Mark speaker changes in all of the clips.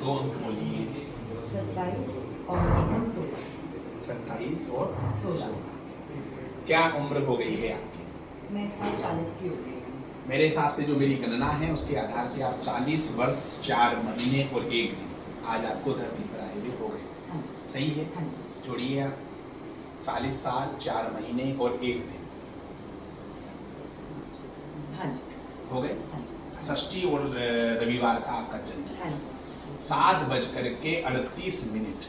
Speaker 1: दो अंक बोलिए।
Speaker 2: 27 और 16।
Speaker 1: 27 और
Speaker 2: 16।
Speaker 1: क्या उम्र हो गई है आपकी?
Speaker 2: मैं इस साल 40 की हो गई हूँ।
Speaker 1: मेरे हिसाब से जो मेरी गणना है उसके आधार पे आप 40 वर्ष 4 महीने और 1 दिन आज आपको धरती पर आए हुए हो गए।
Speaker 2: हाँ जी।
Speaker 1: सही है?
Speaker 2: हाँ जी।
Speaker 1: जोड़िए आप 40 साल 4 महीने और 1 दिन।
Speaker 2: हाँ जी।
Speaker 1: हो गए?
Speaker 2: हाँ जी।
Speaker 1: षष्ठी और रविवार का आपका जन्म है।
Speaker 2: हाँ जी।
Speaker 1: 7:38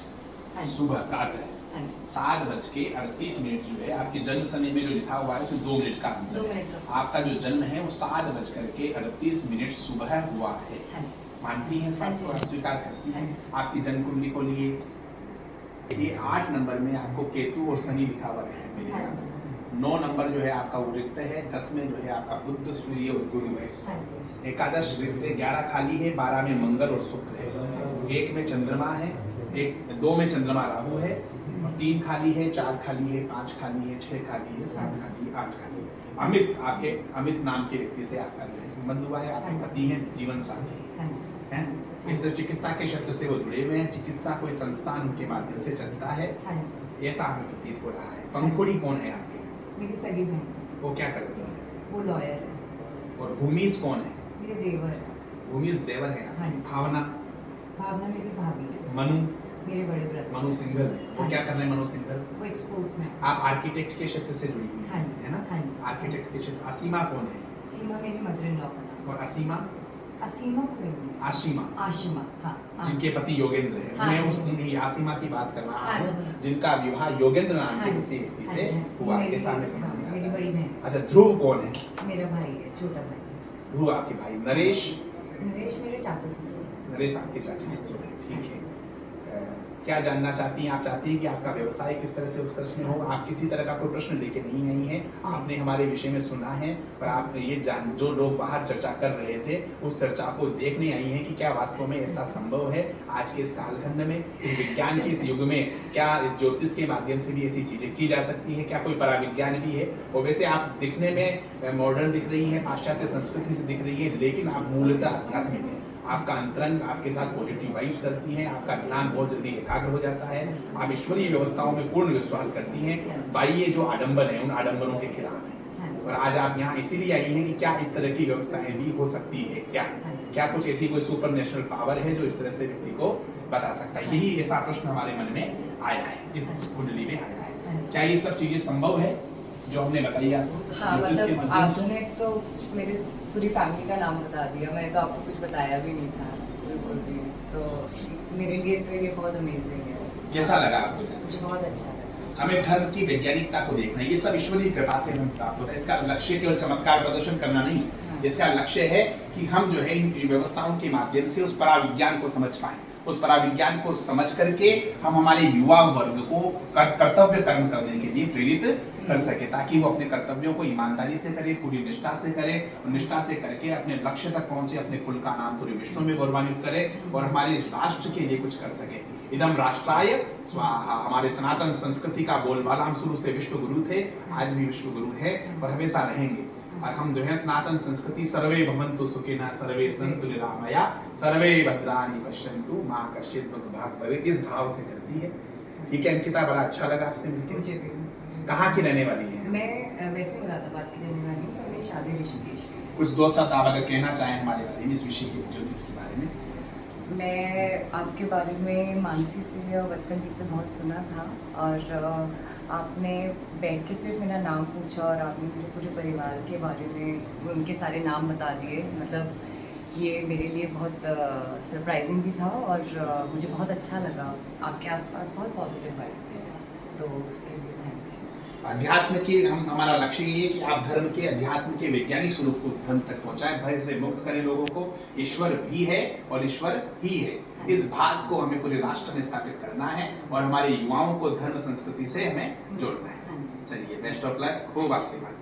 Speaker 2: हाँ जी।
Speaker 1: सुबह प्रातः
Speaker 2: हाँ जी।
Speaker 1: 7:38 जो है आपके जन्म समय में जो लिखा हुआ है उसमें 2 मिनट का अंतर
Speaker 2: 2
Speaker 1: है।
Speaker 2: मिनट का।
Speaker 1: आपका जो जन्म है वो 7:38 सुबह हुआ है।
Speaker 2: हाँ जी।
Speaker 1: मानती हैं
Speaker 2: हाँ
Speaker 1: बात
Speaker 2: जी।
Speaker 1: को? आप स्वीकार करती हैं?
Speaker 2: हाँ जी।
Speaker 1: आपकी जन्म कुंडली को लिए ये 8 नंबर में आपको केतु और शनि लिखा हुआ है मेरे
Speaker 2: हाँ
Speaker 1: ख्याल
Speaker 2: जी।
Speaker 1: से। 9 नंबर जो है आपका वो रिक्त है। 10 में जो है आपका बुध सूर्य और गुरु है।
Speaker 2: हाँ जी।
Speaker 1: एकादश रिक्त है। 11 खाली है। 12 में मंगल और शुक्र है। 1 में चंद्रमा है। 2 में चंद्रमा राहु है और 3 खाली है। 4 खाली है। 5 खाली है। 6 खाली है। 7 खाली है। 8 खाली है। अमित नाम के व्यक्ति से आपका जो है संबंध हुआ है। आपके पति हैं, जीवन साथी हैं। इस तरह चिकित्सा के क्षेत्र से वो जुड़े हुए हैं। चिकित्सा कोई संस्थान उनके माध्यम से चलता है, ऐसा हमें प्रतीत हो रहा है। पंखुड़ी कौन है आपके?
Speaker 2: मेरी सगी बहन।
Speaker 1: वो क्या करती है?
Speaker 2: वो लॉयर है।
Speaker 1: और भूमिज कौन है?
Speaker 2: मेरे देवर है।
Speaker 1: भूमिज देवर है।
Speaker 2: हाँ।
Speaker 1: भावना?
Speaker 2: भावना मेरी भाभी है।
Speaker 1: मनु?
Speaker 2: मेरे बड़े ब्रदर।
Speaker 1: मनु सिंघल है। वो
Speaker 2: हाँ।
Speaker 1: क्या कर रहे हैं मनु सिंघल?
Speaker 2: वो एक्सपोर्ट में।
Speaker 1: आप आर्किटेक्ट के क्षेत्र से जुड़ी हुई
Speaker 2: हाँ जी।
Speaker 1: है ना?
Speaker 2: हाँ जी।
Speaker 1: आर्किटेक्ट के क्षेत्र। असीमा कौन है?
Speaker 2: सीमा मेरी मदर इन लॉ का नाम।
Speaker 1: और असीमा?
Speaker 2: असीमा कोई नहीं।
Speaker 1: आशिमा?
Speaker 2: आशिमा। हाँ।
Speaker 1: जिनके पति योगेंद्र है।
Speaker 2: हाँ
Speaker 1: मैं
Speaker 2: जी।
Speaker 1: उस उन्हीं आसिमा की बात कर रहा
Speaker 2: हाँ
Speaker 1: हूँ
Speaker 2: जी।
Speaker 1: जिनका विवाह योगेंद्र नाम के
Speaker 2: हाँ
Speaker 1: किसी
Speaker 2: जी।
Speaker 1: व्यक्ति
Speaker 2: हाँ
Speaker 1: से
Speaker 2: जी।
Speaker 1: हुआ।
Speaker 2: मेरी-
Speaker 1: के सामने
Speaker 2: हाँ,
Speaker 1: समझ में
Speaker 2: मेरी
Speaker 1: आता
Speaker 2: बड़ी
Speaker 1: है।
Speaker 2: बहन।
Speaker 1: अच्छा, ध्रुव कौन है?
Speaker 2: मेरा भाई है, छोटा भाई।
Speaker 1: ध्रुव आपके भाई। नरेश?
Speaker 2: नरेश मेरे चाचा ससुर।
Speaker 1: नरेश आपके चाची ससुर है। ठीक है। क्या जानना चाहती हैं? आप चाहती हैं कि आपका व्यवसाय किस तरह से उत्कर्ष में हो? आप किसी तरह का कोई प्रश्न लेके नहीं आई हैं। आपने हमारे विषय में सुना है और आप ये जो लोग बाहर चर्चा कर रहे थे उस चर्चा को देखने आई हैं कि क्या वास्तव में ऐसा संभव है आज के इस कालखंड में, इस विज्ञान के इस युग में? क्या इस ज्योतिष के माध्यम से भी ऐसी चीजें की जा सकती है? क्या कोई पराविज्ञान भी है? और वैसे आप दिखने में मॉडर्न दिख रही हैं, पाश्चात्य संस्कृति से दिख रही है, लेकिन आप मूलतः आध्यात्मिक है। आपका अंतरंग आपके साथ पॉजिटिव वाइब्स चलती हैं। आपका ध्यान बहुत जल्दी एकाग्र हो जाता है। आप ईश्वरीय व्यवस्थाओं में पूर्ण विश्वास करती हैं। बाह्य जो आडंबर हैं उन आडंबरों के खिलाफ हैं। और आज आप यहाँ इसीलिए आई हैं कि क्या इस तरह की व्यवस्थाएं भी हो सकती है? क्या कुछ ऐसी कोई सुपर नेशनल पावर है जो इस तरह से व्यक्ति को बता सकता है? यही ऐसा प्रश्न हमारे मन में आया है, इस कुंडली में आया है। क्या ये सब चीजें संभव है जो हमने बताई आपको?
Speaker 2: हाँ, मतलब आपने तो मेरी पूरी फैमिली का नाम बता दिया। मैंने तो आपको कुछ बताया भी नहीं था बिल्कुल भी। तो मेरे लिए तो ये बहुत अमेजिंग है।
Speaker 1: कैसा लगा आपको?
Speaker 2: मुझे बहुत अच्छा लगा।
Speaker 1: हमें धर्म की वैज्ञानिकता को देखना है। ये सब ईश्वरीय कृपा से हमें प्राप्त होता है। इसका लक्ष्य केवल चमत्कार प्रदर्शन करना नहीं है। इसका लक्ष्य है कि हम जो है इन व्यवस्थाओं के माध्यम से उस पराविज्ञान को समझ पाए। उस पराविज्ञान को समझ करके हम हमारे युवा वर्ग को कर्तव्य कर्म करने के लिए प्रेरित कर सके, ताकि वो अपने कर्तव्यों को ईमानदारी से करे, पूरी निष्ठा से करे और निष्ठा से करके अपने लक्ष्य तक पहुंचे, अपने कुल का नाम पूरे विश्व में गौरवान्वित करे और हमारे राष्ट्र के लिए कुछ कर सके। इदम राष्ट्राय स्वाहा। हमारे सनातन संस्कृति का बोलबाला, हम शुरू से विश्व गुरु थे, आज भी विश्व गुरु है और हमेशा रहेंगे। और हम जो है सनातन संस्कृति सर्वे भवन्तु सुखिनः सर्वे सन्तु निरामया सर्वे भद्राणि पश्यन्तु मां कश्चित् दुर्भाग् भवेत्, इस भाव से करती है। ठीक है अंकिता, बड़ा अच्छा लगा आपसे मिलकर।
Speaker 2: मुझे भी।
Speaker 1: कहाँ की रहने वाली है?
Speaker 2: मैं वैसे मुरादाबाद की रहने वाली हूँ। मेरी शादी ऋषिकेश में।
Speaker 1: कुछ दो शब्द आप अगर कहना चाहें हमारे बारे में, इस विषय के ज्योतिष के बारे में।
Speaker 2: मैं आपके बारे में मानसी से और वत्सल जी से बहुत सुना था और आपने बैठ के सिर्फ मेरा नाम पूछा और आपने मेरे पूरे परिवार के बारे में उनके सारे नाम बता दिए। मतलब ये मेरे लिए बहुत सरप्राइजिंग भी था और मुझे बहुत अच्छा लगा। आपके आसपास बहुत पॉजिटिव वाइब है, तो उसके लिए थैंक यू।
Speaker 1: अध्यात्म की हमारा लक्ष्य ये है कि आप धर्म के अध्यात्म के वैज्ञानिक स्वरूप को धर्म तक पहुंचाएं, भय से मुक्त करें लोगों को। ईश्वर भी है और ईश्वर ही है, इस भाग को हमें पूरे राष्ट्र में स्थापित करना है और हमारे युवाओं को धर्म संस्कृति से हमें जोड़ना है। चलिए, बेस्ट ऑफ लक, खूब आशीर्वाद।